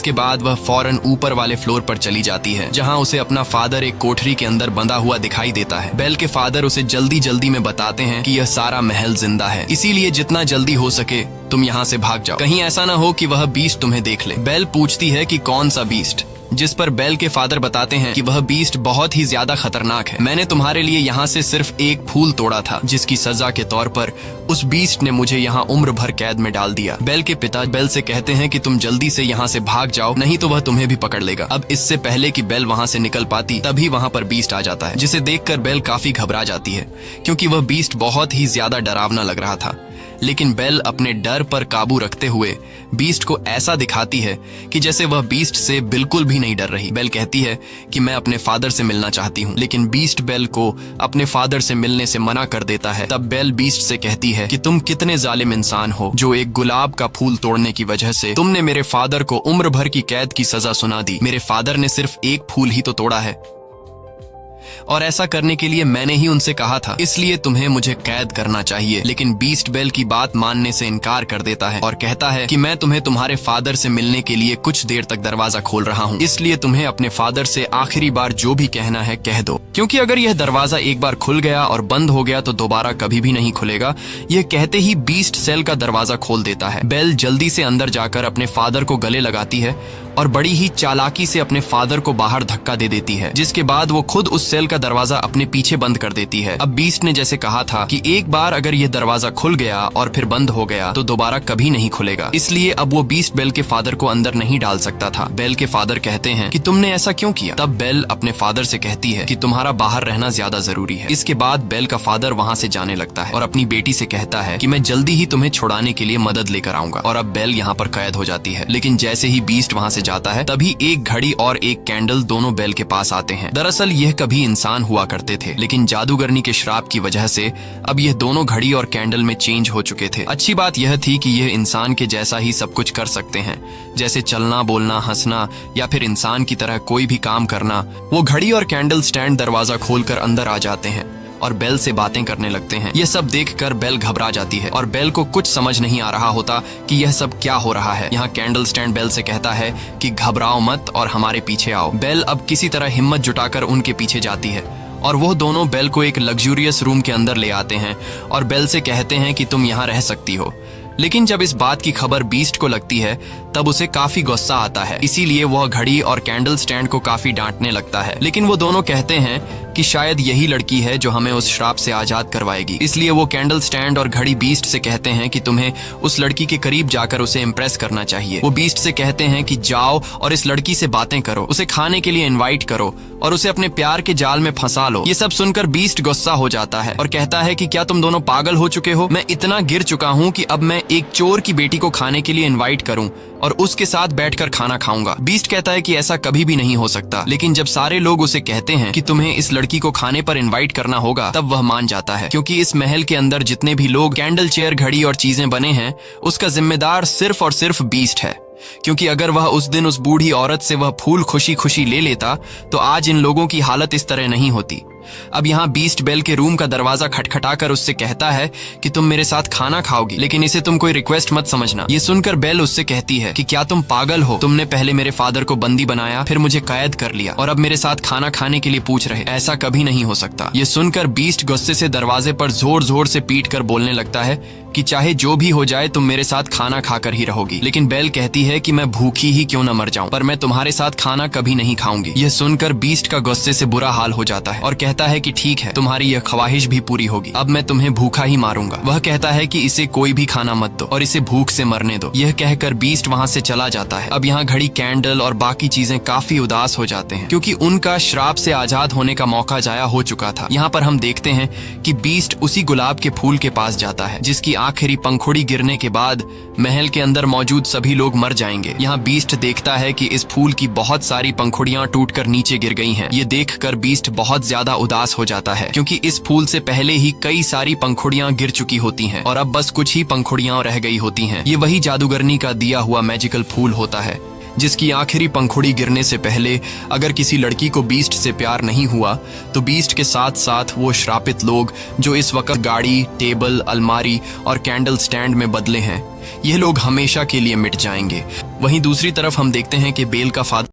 उसके बाद वह फौरन ऊपर वाले फ्लोर पर चली जाती है, जहाँ उसे अपना फादर एक कोठरी के अंदर बंधा हुआ दिखाई देता है। बेल के फादर उसे जल्दी जल्दी में बताते हैं कि यह सारा महल जिंदा है, इसीलिए जितना जल्दी हो सके तुम यहाँ से भाग जाओ, कहीं ऐसा ना हो कि वह बीस्ट तुम्हें देख ले। बेल पूछती है कि कौन सा बीस्ट, जिस पर बेल के फादर बताते हैं कि वह बीस्ट बहुत ही ज्यादा खतरनाक है। मैंने तुम्हारे लिए यहाँ से सिर्फ एक फूल तोड़ा था, जिसकी सजा के तौर पर उस बीस्ट ने मुझे यहाँ उम्र भर कैद में डाल दिया। बेल के पिता बेल से कहते हैं कि तुम जल्दी से यहाँ से भाग जाओ, नहीं तो वह तुम्हें भी पकड़ लेगा। अब इससे पहले कि बेल वहाँ से निकल पाती, तभी वहाँ पर बीस्ट आ जाता है, जिसे देखकर बेल काफी घबरा जाती है, क्योंकि वह बीस्ट बहुत ही ज्यादा डरावना लग रहा था। लेकिन बेल अपने डर पर काबू रखते हुए बीस्ट को ऐसा दिखाती है कि जैसे वह बीस्ट से बिल्कुल भी नहीं डर रही। बेल कहती है कि मैं अपने फादर से मिलना चाहती हूँ, लेकिन बीस्ट बेल को अपने फादर से मिलने से मना कर देता है। तब बेल बीस्ट से कहती है कि तुम कितने जालिम इंसान हो, जो एक गुलाब का फूल तोड़ने की वजह से तुमने मेरे फादर को उम्र भर की कैद की सजा सुना दी। मेरे फादर ने सिर्फ एक फूल ही तो तोड़ा है, और ऐसा करने के लिए मैंने ही उनसे कहा था, इसलिए तुम्हें मुझे कैद करना चाहिए। लेकिन बीस्ट बेल की बात मानने से इनकार कर देता है और कहता है कि मैं तुम्हें तुम्हारे फादर से मिलने के लिए कुछ देर तक दरवाजा खोल रहा हूँ, इसलिए तुम्हें अपने फादर से आखिरी बार जो भी कहना है कह दो, क्योंकि अगर यह दरवाजा एक बार खुल गया और बंद हो गया तो दोबारा कभी भी नहीं खुलेगा। यह कहते ही बीस्ट सेल का दरवाजा खोल देता है। बेल जल्दी से अंदर जाकर अपने फादर को गले लगाती है और बड़ी ही चालाकी से अपने फादर को बाहर धक्का दे देती है, जिसके बाद वो खुद उस सेल का दरवाजा अपने पीछे बंद कर देती है। अब बीस्ट ने जैसे कहा था कि एक बार अगर यह दरवाजा खुल गया और फिर बंद हो गया तो दोबारा कभी नहीं खुलेगा, इसलिए अब वो बीस्ट बेल के फादर को अंदर नहीं डाल सकता था। बेल के फादर कहते हैं कि तुमने ऐसा क्यों किया? तब बेल अपने फादर से कहती है कि तुम्हारा बाहर रहना ज्यादा जरूरी है। इसके बाद बेल का फादर वहाँ से जाने लगता है और अपनी बेटी से कहता है कि मैं जल्दी ही तुम्हें छुड़ाने के लिए मदद लेकर आऊंगा, और अब बेल यहाँ पर कैद हो जाती है। लेकिन जैसे ही बीस्ट वहाँ से जाता है, तभी एक घड़ी और एक कैंडल दोनों बेल के पास आते हैं। दरअसल यह कभी इंसान हुआ करते थे, लेकिन जादूगरनी के श्राप की वजह से अब यह दोनों घड़ी और कैंडल में चेंज हो चुके थे। अच्छी बात यह थी कि यह इंसान के जैसा ही सब कुछ कर सकते हैं, जैसे चलना, बोलना, हंसना या फिर इंसान की तरह कोई भी काम करना। वो घड़ी और कैंडल स्टैंड दरवाजा खोलकर अंदर आ जाते हैं और बेल से बातें करने लगते हैं। यह सब देखकर बेल घबरा जाती है और बेल को कुछ समझ नहीं आ रहा होता कि यह सब क्या हो रहा है। यहाँ कैंडल स्टैंड बेल से कहता है कि घबराओ मत और हमारे पीछे आओ। बेल अब किसी तरह हिम्मत जुटाकर उनके पीछे जाती है और वो दोनों बेल को एक लग्जूरियस रूम के अंदर ले आते हैं और बेल से कहते हैं कि तुम यहाँ रह सकती हो। लेकिन जब इस बात की खबर बीस्ट को लगती है तब उसे काफी गुस्सा आता है, इसीलिए वह घड़ी और कैंडल स्टैंड को काफी डांटने लगता है। लेकिन वो दोनों कहते हैं कि शायद यही लड़की है जो हमें उस श्राप से आजाद करवाएगी, इसलिए वो कैंडल स्टैंड और घड़ी बीस्ट से कहते हैं कि तुम्हें उस लड़की के करीब जाकर उसे इम्प्रेस करना चाहिए। वो बीस्ट से कहते हैं कि जाओ और इस लड़की से बातें करो, उसे खाने के लिए इन्वाइट करो और उसे अपने प्यार के जाल में फंसा लो। ये सब सुनकर बीस्ट गुस्सा हो जाता है और कहता है कि क्या तुम दोनों पागल हो चुके हो? मैं इतना गिर चुका हूँ कि अब मैं एक चोर की बेटी को खाने के लिए इनवाइट करूं और उसके साथ बैठकर खाना खाऊंगा। बीस्ट कहता है कि ऐसा कभी भी नहीं हो सकता, लेकिन जब सारे लोग उसे कहते हैं कि तुम्हें इस लड़की को खाने पर इनवाइट करना होगा, तब वह मान जाता है, क्योंकि इस महल के अंदर जितने भी लोग कैंडल, चेयर, घड़ी और चीजें बने हैं, उसका जिम्मेदार सिर्फ और सिर्फ बीस्ट है। क्योंकि अगर वह उस दिन उस बूढ़ी औरत से वह फूल खुशी खुशी ले लेता तो आज इन लोगों की हालत इस तरह नहीं होती। अब यहाँ बीस्ट बेल के रूम का दरवाजा खटखटाकर उससे कहता है कि तुम मेरे साथ खाना खाओगी, लेकिन इसे तुम कोई रिक्वेस्ट मत समझना। ये सुनकर बेल उससे कहती है कि क्या तुम पागल हो? तुमने पहले मेरे फादर को बंदी बनाया, फिर मुझे कैद कर लिया और अब मेरे साथ खाना खाने के लिए पूछ रहे? ऐसा कभी नहीं हो सकता। ये सुनकर बीस्ट गुस्से से दरवाजे पर जोर जोर से पीट कर बोलने लगता है कि चाहे जो भी हो जाए तुम मेरे साथ खाना खाकर ही रहोगी। लेकिन बेल कहती है कि मैं भूखी ही क्यों न मर जाऊं, पर मैं तुम्हारे साथ खाना कभी नहीं खाऊंगी। यह सुनकर बीस्ट का गुस्से से बुरा हाल हो जाता है और कहता है कि ठीक है, तुम्हारी यह ख्वाहिश भी पूरी होगी, अब मैं तुम्हें भूखा ही मारूंगा। वह कहता है कि इसे कोई भी खाना मत दो और इसे भूख से मरने दो। यह कहकर बीस्ट वहाँ से चला जाता है। अब यहाँ घड़ी, कैंडल और बाकी चीजें काफी उदास हो जाते हैं, क्योंकि उनका श्राप से आजाद होने का मौका जाया हो चुका था। यहाँ पर हम देखते हैं कि बीस्ट उसी गुलाब के फूल के पास जाता है जिसकी आखिरी पंखुड़ी गिरने के बाद महल के अंदर मौजूद सभी लोग मर जाएंगे। यहाँ बीस्ट देखता है कि इस फूल की बहुत सारी पंखुड़ियां टूटकर नीचे गिर गई हैं। ये देखकर बीस्ट बहुत ज्यादा उदास हो जाता है, क्योंकि इस फूल से पहले ही कई सारी पंखुड़ियां गिर चुकी होती हैं और अब बस कुछ ही पंखुड़ियां रह गई होती हैं। ये वही जादूगरनी का दिया हुआ मैजिकल फूल होता है जिसकी आखिरी पंखुड़ी गिरने से पहले अगर किसी लड़की को बीस्ट से प्यार नहीं हुआ तो बीस्ट के साथ साथ वो श्रापित लोग जो इस वक्त गाड़ी, टेबल, अलमारी और कैंडल स्टैंड में बदले हैं, ये लोग हमेशा के लिए मिट जाएंगे। वहीं दूसरी तरफ हम देखते हैं कि बेल का फादर